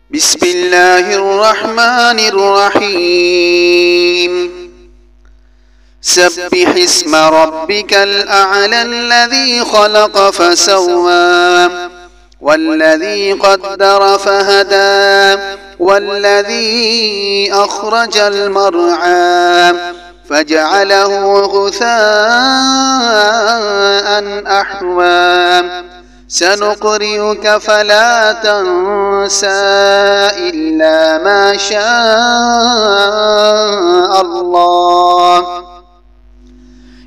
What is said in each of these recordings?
بسم الله الرحمن الرحيم سبح اسم ربك الأعلى الذي خلق فسوى والذي قدر فهدى والذي أخرج المرعى فجعله غثاء أحوى سنقرئك فلا تنسى إلا ما شاء الله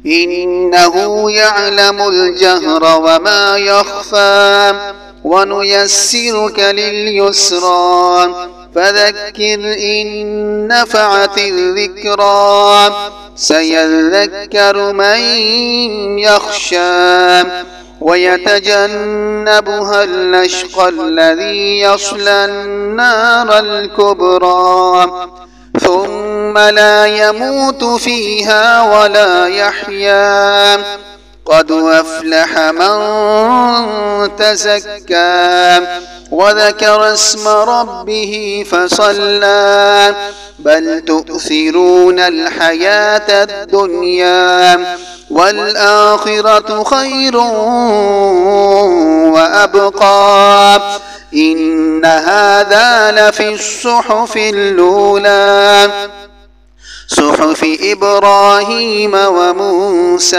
إنه يعلم الجهر وما يخفى ونيسرك لليسرى فذكر إن نفعت الذكرى سيذكر من يخشى ويتجنبها الأشقى الذي يصلى النار الكبرى ثم لا يموت فيها ولا يحيا قد أفلح من تزكى وذكر اسم ربه فصلى بل تؤثرون الحياة الدنيا والآخرة خير وأبقى إن هذا لفي الصحف الأولى صحف إبراهيم وموسى.